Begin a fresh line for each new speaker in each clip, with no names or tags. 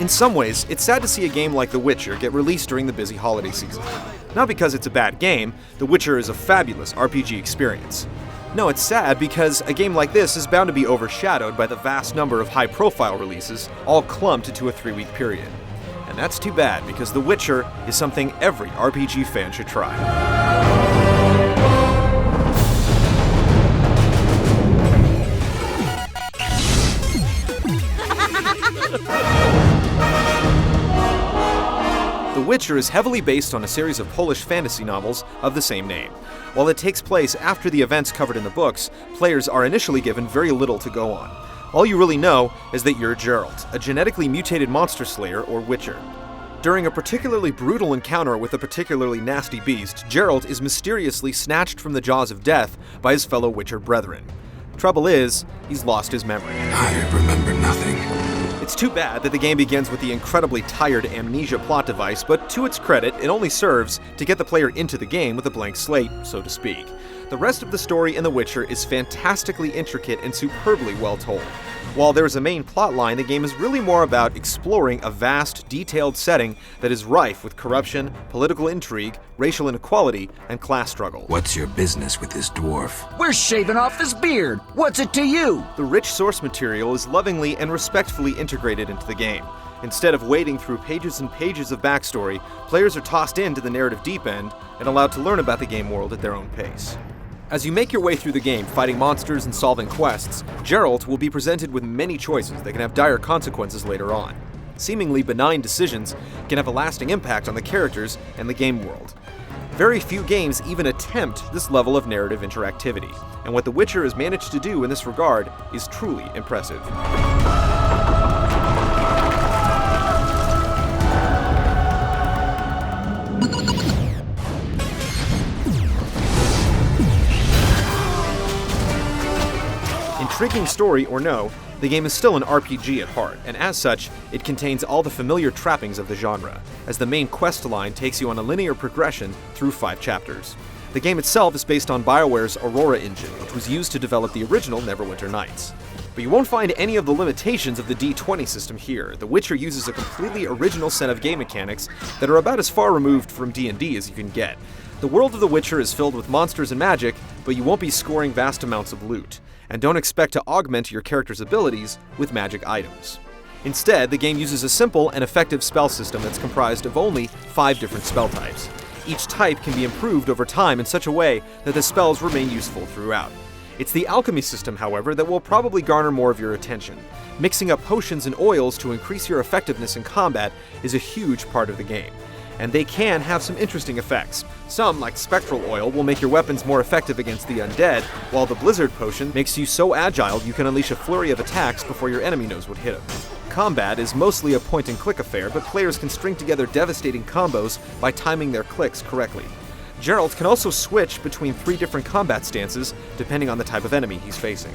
In some ways, it's sad to see a game like The Witcher get released during the busy holiday season. Not because it's a bad game, The Witcher is a fabulous RPG experience. No, it's sad because a game like this is bound to be overshadowed by the vast number of high-profile releases, all clumped into a 3-week period. And that's too bad, because The Witcher is something every RPG fan should try. The Witcher is heavily based on a series of Polish fantasy novels of the same name. While it takes place after the events covered in the books, players are initially given very little to go on. All you really know is that you're Geralt, a genetically mutated monster slayer or witcher. During a particularly brutal encounter with a particularly nasty beast, Geralt is mysteriously snatched from the jaws of death by his fellow Witcher brethren. Trouble is, he's lost his memory.
I remember nothing.
It's too bad that the game begins with the incredibly tired amnesia plot device, but to its credit, it only serves to get the player into the game with a blank slate, so to speak. The rest of the story in The Witcher is fantastically intricate and superbly well told. While there is a main plot line, the game is really more about exploring a vast, detailed setting that is rife with corruption, political intrigue, racial inequality, and class struggle.
What's your business with this dwarf?
We're shaving off his beard. What's it to you?
The rich source material is lovingly and respectfully integrated into the game. Instead of wading through pages and pages of backstory, players are tossed into the narrative deep end and allowed to learn about the game world at their own pace. As you make your way through the game, fighting monsters and solving quests, Geralt will be presented with many choices that can have dire consequences later on. Seemingly benign decisions can have a lasting impact on the characters and the game world. Very few games even attempt this level of narrative interactivity, and what The Witcher has managed to do in this regard is truly impressive. Intriguing story or no, the game is still an RPG at heart, and as such, it contains all the familiar trappings of the genre, as the main quest line takes you on a linear progression through 5 chapters. The game itself is based on BioWare's Aurora engine, which was used to develop the original Neverwinter Nights. But you won't find any of the limitations of the D20 system here. The Witcher uses a completely original set of game mechanics that are about as far removed from D&D as you can get. The world of The Witcher is filled with monsters and magic, but you won't be scoring vast amounts of loot. And don't expect to augment your character's abilities with magic items. Instead, the game uses a simple and effective spell system that's comprised of only 5 different spell types. Each type can be improved over time in such a way that the spells remain useful throughout. It's the alchemy system, however, that will probably garner more of your attention. Mixing up potions and oils to increase your effectiveness in combat is a huge part of the game. And they can have some interesting effects. Some, like Spectral Oil, will make your weapons more effective against the undead, while the Blizzard Potion makes you so agile you can unleash a flurry of attacks before your enemy knows what hit them. Combat is mostly a point-and-click affair, but players can string together devastating combos by timing their clicks correctly. Geralt can also switch between 3 different combat stances, depending on the type of enemy he's facing.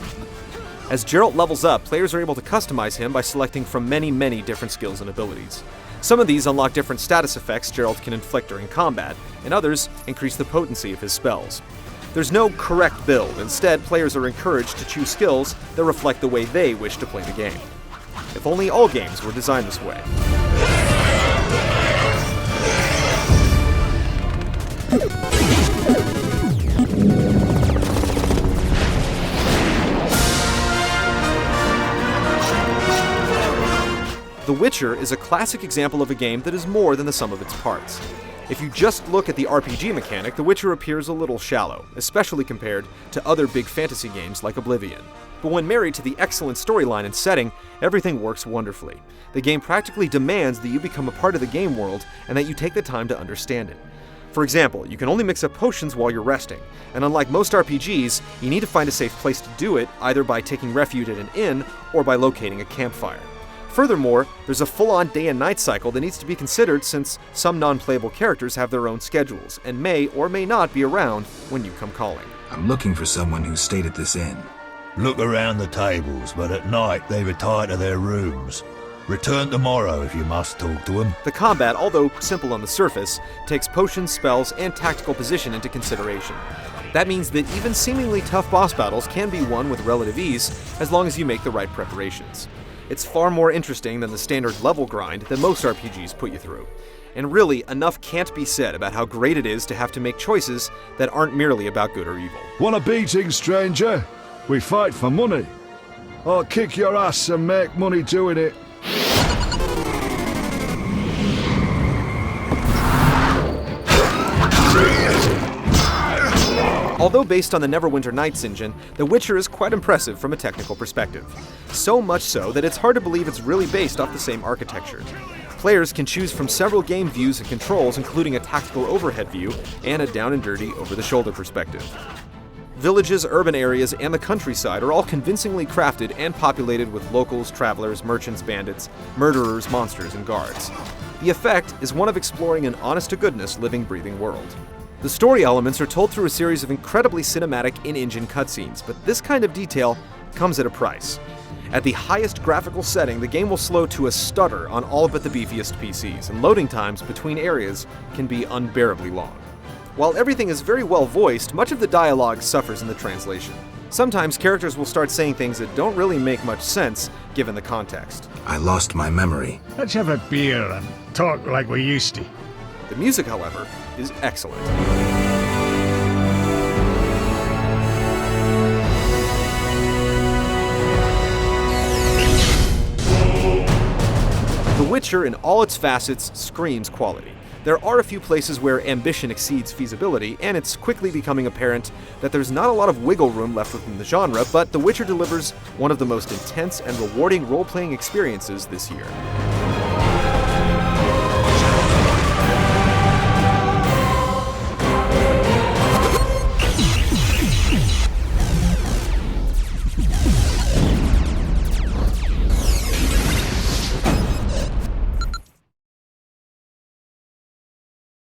As Geralt levels up, players are able to customize him by selecting from many different skills and abilities. Some of these unlock different status effects Geralt can inflict during combat, and others increase the potency of his spells. There's no correct build. Instead, players are encouraged to choose skills that reflect the way they wish to play the game. If only all games were designed this way. The Witcher is a classic example of a game that is more than the sum of its parts. If you just look at the RPG mechanic, The Witcher appears a little shallow, especially compared to other big fantasy games like Oblivion. But when married to the excellent storyline and setting, everything works wonderfully. The game practically demands that you become a part of the game world and that you take the time to understand it. For example, you can only mix up potions while you're resting, and unlike most RPGs, you need to find a safe place to do it, either by taking refuge at an inn or by locating a campfire. Furthermore, there's a full-on day and night cycle that needs to be considered since some non-playable characters have their own schedules and may or may not be around when you come calling.
I'm looking for someone who stayed at this inn.
Look around the tables, but at night they retire to their rooms. Return tomorrow if you must talk to them.
The combat, although simple on the surface, takes potions, spells, and tactical position into consideration. That means that even seemingly tough boss battles can be won with relative ease as long as you make the right preparations. It's far more interesting than the standard level grind that most RPGs put you through. And really, enough can't be said about how great it is to have to make choices that aren't merely about good or evil.
Want a beating, stranger? We fight for money. I'll kick your ass and make money doing it.
Although based on the Neverwinter Nights engine, The Witcher is quite impressive from a technical perspective. So much so that it's hard to believe it's really based off the same architecture. Players can choose from several game views and controls, including a tactical overhead view and a down-and-dirty, over-the-shoulder perspective. Villages, urban areas, and the countryside are all convincingly crafted and populated with locals, travelers, merchants, bandits, murderers, monsters, and guards. The effect is one of exploring an honest-to-goodness, living, breathing world. The story elements are told through a series of incredibly cinematic in-engine cutscenes, but this kind of detail comes at a price. At the highest graphical setting, the game will slow to a stutter on all but the beefiest PCs, and loading times between areas can be unbearably long. While everything is very well voiced, much of the dialogue suffers in the translation. Sometimes characters will start saying things that don't really make much sense given the context.
I lost my memory.
Let's have a beer and talk like we used to.
The music, however, is excellent. The Witcher, in all its facets, screams quality. There are a few places where ambition exceeds feasibility, and it's quickly becoming apparent that there's not a lot of wiggle room left within the genre, but The Witcher delivers one of the most intense and rewarding role-playing experiences this year.